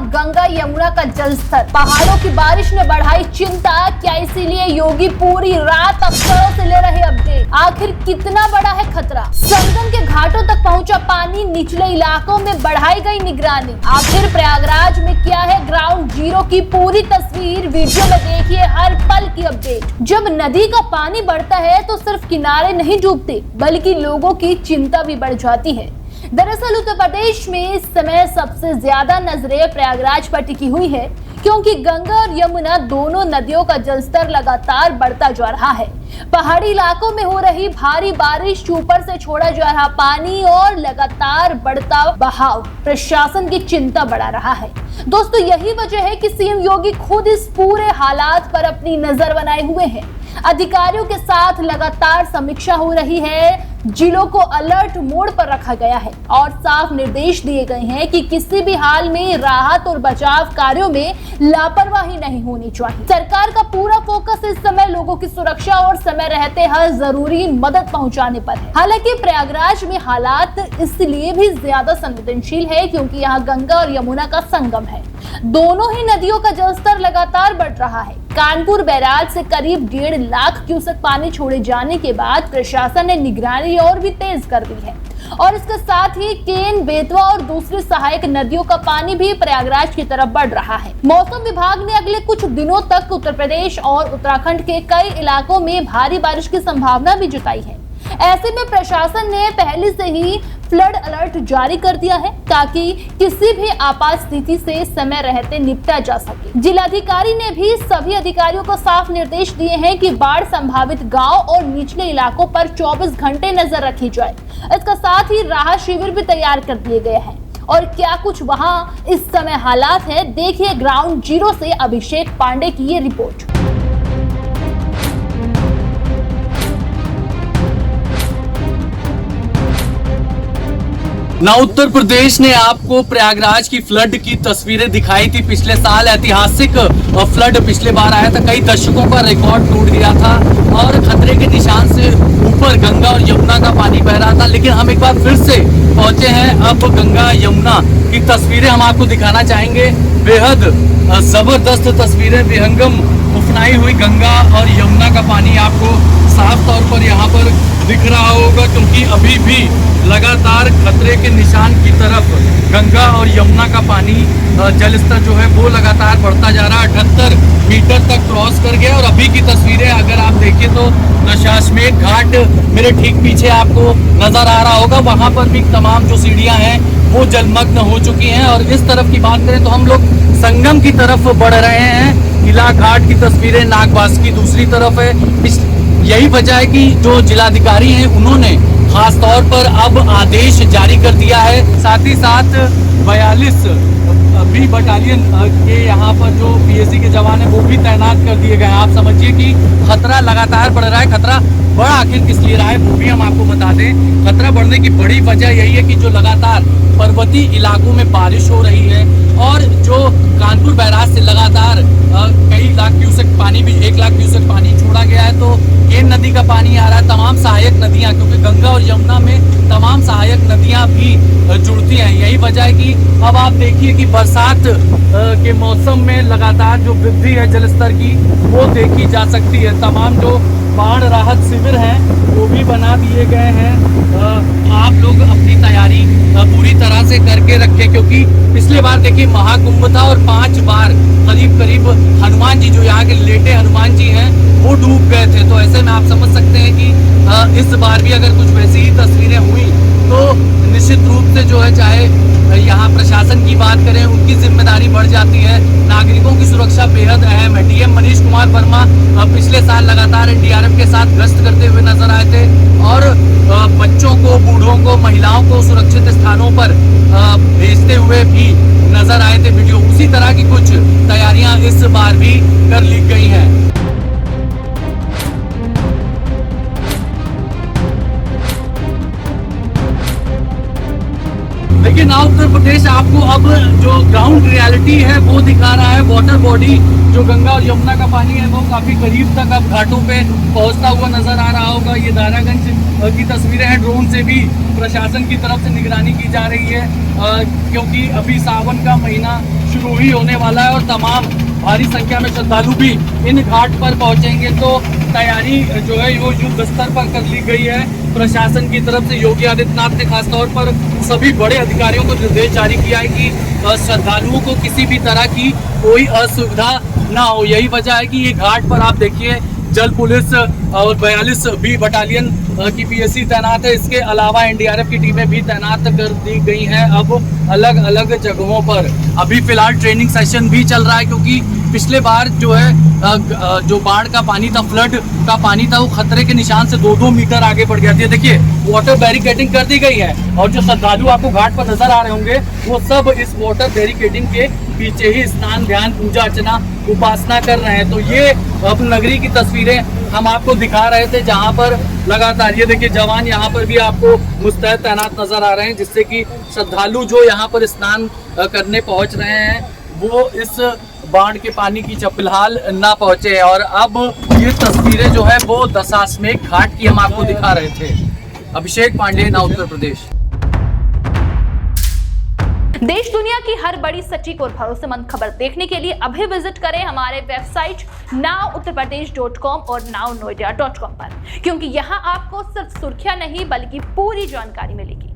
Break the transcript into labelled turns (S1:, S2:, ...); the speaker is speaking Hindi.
S1: गंगा यमुना का जलस्तर। पहाड़ों की बारिश ने बढ़ाई चिंता, क्या इसीलिए योगी पूरी रात अफसरों से ले रहे अपडेट? आखिर कितना बड़ा है खतरा? संगम के घाटों तक पहुंचा पानी, निचले इलाकों में बढ़ाई गई निगरानी। आखिर प्रयागराज में क्या है ग्राउंड जीरो की पूरी तस्वीर? वीडियो में देखिए हर पल की अपडेट। जब नदी का पानी बढ़ता है तो सिर्फ किनारे नहीं डूबते, बल्कि लोगों की चिंता भी बढ़ जाती है। दरअसल उत्तर प्रदेश में इस समय सबसे ज्यादा नजरें प्रयागराज पर टिकी हुई है, क्योंकि गंगा और यमुना दोनों नदियों का जलस्तर लगातार बढ़ता जा रहा है। पहाड़ी इलाकों में हो रही भारी बारिश, ऊपर से छोड़ा जा रहा पानी और लगातार बढ़ता बहाव प्रशासन की चिंता बढ़ा रहा है। दोस्तों, यही वजह है कि सीएम योगी खुद इस पूरे हालात पर अपनी नजर बनाए हुए हैं। अधिकारियों के साथ लगातार समीक्षा हो रही है, जिलों को अलर्ट मोड पर रखा गया है और साफ निर्देश दिए गए हैं कि किसी भी हाल में राहत और बचाव कार्यों में लापरवाही नहीं होनी चाहिए। सरकार का पूरा फोकस इस समय लोगों की सुरक्षा और समय रहते हर जरूरी मदद पहुंचाने पर है। हालांकि प्रयागराज में हालात इसलिए भी ज्यादा संवेदनशील है क्योंकि यहाँ गंगा और यमुना का संगम है। दोनों ही नदियों का जलस्तर लगातार बढ़ रहा है। कानपुर बैराज से करीब 1.5 लाख क्यूसेक पानी छोड़े जाने के बाद प्रशासन ने निगरानी और भी तेज कर दी है और इसके साथ ही केन, बेतवा और दूसरी सहायक नदियों का पानी भी प्रयागराज की तरफ बढ़ रहा है। मौसम विभाग ने अगले कुछ दिनों तक उत्तर प्रदेश और उत्तराखंड के कई इलाकों में भारी बारिश की संभावना भी जताई है। ऐसे में प्रशासन ने पहले से ही फ्लड अलर्ट जारी कर दिया है ताकि किसी भी आपात स्थिति से समय रहते निपटा जा सके। जिलाधिकारी ने भी सभी अधिकारियों को साफ निर्देश दिए हैं कि बाढ़ संभावित गांव और निचले इलाकों पर 24 घंटे नजर रखी जाए। इसका साथ ही राहत शिविर भी तैयार कर दिए गए हैं। और क्या कुछ वहां इस समय हालात है, देखिए ग्राउंड जीरो से अभिषेक पांडे की ये रिपोर्ट।
S2: ना उत्तर प्रदेश ने आपको प्रयागराज की फ्लड की तस्वीरें दिखाई थी। पिछले साल ऐतिहासिक फ्लड पिछले बार आया था, कई दशकों का रिकॉर्ड टूट गया था और खतरे के निशान से ऊपर गंगा और यमुना का पानी बह रहा था। लेकिन हम एक बार फिर से पहुंचे हैं, अब गंगा यमुना की तस्वीरें हम आपको दिखाना चाहेंगे। बेहद जबरदस्त तस्वीरें, विहंगम उफनाई हुई गंगा और यमुना का पानी आपको साफ तौर पर यहाँ पर दिख रहा होगा, क्योंकि अभी भी लगातार खतरे के निशान की तरफ गंगा और यमुना का पानी जलस्तर जो है वो लगातार बढ़ता जा रहा है। 78 मीटर तक क्रॉस कर गया और अभी की तस्वीरें अगर आप देखें तो दशाश्वमेध घाट मेरे ठीक पीछे आपको नजर आ रहा होगा, वहां पर भी तमाम जो सीढ़ियां हैं वो जलमग्न हो चुकी हैं। और इस तरफ की बात करें तो हम लोग संगम की तरफ बढ़ रहे हैं। किला घाट की तस्वीरें नागबास की दूसरी तरफ है। यही वजह है कि जो जिलाधिकारी हैं उन्होंने खास तौर पर अब आदेश जारी कर दिया है। साथ ही साथ 42 बी बटालियन के यहाँ पर जो पीएसी के जवान है वो भी तैनात कर दिए गए हैं। आप समझिए कि खतरा लगातार बढ़ रहा है। खतरा बड़ा आखिर किस लिए रहा है वो भी हम आपको बता दें। खतरा बढ़ने की बड़ी वजह यही है कि जो लगातार पर्वतीय इलाकों में बारिश हो रही है और जो कानपुर बैराज से लगातार कई लाख क्यूसेक पानी भी 1 लाख क्यूसेक पानी छोड़ा गया है, तो केन नदी का पानी आ रहा है। तमाम सहायक नदियां, क्योंकि गंगा और यमुना में तमाम सहायक नदियां भी जुड़ती हैं। यही वजह है कि अब आप देखिए कि बरसात के मौसम में लगातार जो वृद्धि है जलस्तर की वो देखी जा सकती है। तमाम जो बाढ़ राहत शिविर हैं वो भी बना दिए गए हैं। आप लोग अपनी तैयारी पूरी तरह से करके रखें, क्योंकि पिछले बार देखिए महाकुंभ था और 5 बार करीब हनुमान जी, जो यहाँ के लेटे हनुमान जी हैं, वो डूब गए थे। तो ऐसे में आप समझ सकते हैं कि इस बार भी अगर कुछ वैसी ही तस्वीरें हुई तो निश्चित रूप से जो है, चाहे यहाँ प्रशासन की बात करें, उनकी जिम्मेदारी बढ़ जाती है। नागरिकों की सुरक्षा बेहद अहम है। डीएम मनीष कुमार वर्मा पिछले साल लगातार एनडीआरएफ के साथ गश्त करते हुए नजर आए थे और बच्चों को, बूढ़ों को, महिलाओं को सुरक्षित स्थानों पर भेजते हुए भी नजर आए थे वीडियो। उसी तरह की कुछ तैयारियां इस बार भी कर ली गई हैं। लेकिन उत्तर प्रदेश आपको अब जो ग्राउंड रियलिटी क्वालिटी है वो दिखा रहा है। वाटर बॉडी जो गंगा और यमुना का पानी है वो काफी करीब तक अब घाटों पे पहुंचता हुआ नजर आ रहा होगा। ये दारागंज की तस्वीरें हैं, ड्रोन से भी प्रशासन की तरफ से निगरानी की जा रही है, क्योंकि अभी सावन का महीना शुरू ही होने वाला है और तमाम भारी संख्या में श्रद्धालु भी इन घाट पर पहुंचेंगे। तो तैयारी जो है वो युद्ध स्तर पर कर ली गई है प्रशासन की तरफ से। योगी आदित्यनाथ ने खासतौर पर सभी बड़े अधिकारियों को निर्देश जारी किया है कि श्रद्धालुओं को किसी भी तरह की कोई असुविधा ना हो। यही वजह है कि ये घाट पर आप देखिए जल पुलिस और 42 बी बटालियन की पीएससी तैनात है। इसके अलावा एनडीआरएफ की टीमें भी तैनात कर दी गई हैं अब अलग अलग जगहों पर। अभी फिलहाल ट्रेनिंग सेशन भी चल रहा है, क्योंकि पिछले बार जो है जो बाढ़ का पानी था, फ्लड का पानी था, वो खतरे के निशान से 2-2 मीटर आगे बढ़ गया था। देखिए वाटर बैरिकेडिंग कर दी गई है और जो श्रद्धालु आपको घाट पर नजर आ रहे होंगे वो सब इस वाटर बैरिकेडिंग के पीछे ही स्नान, ध्यान, पूजा अर्चना, उपासना कर रहे हैं। तो ये अब नगरी की तस्वीरें हम आपको दिखा रहे थे, जहां पर लगातार ये देखिए जवान यहाँ पर भी आपको मुस्तैद तैनात नजर आ रहे हैं, जिससे कि श्रद्धालु जो यहाँ पर स्नान करने पहुंच रहे हैं वो इस बाढ़ के पानी की फिलहाल ना पहुंचे। और अब ये तस्वीरें जो है वो दशाश्वमेध घाट की हम आपको दिखा रहे थे। अभिषेक पांडे, नाउ उत्तर प्रदेश।
S1: देश दुनिया की हर बड़ी सटीक और भरोसेमंद खबर देखने के लिए अभी विजिट करें हमारे वेबसाइट nowuttarpradesh.com और nownoida.com पर, क्योंकि यहाँ आपको सिर्फ सुर्खियां नहीं बल्कि पूरी जानकारी मिलेगी।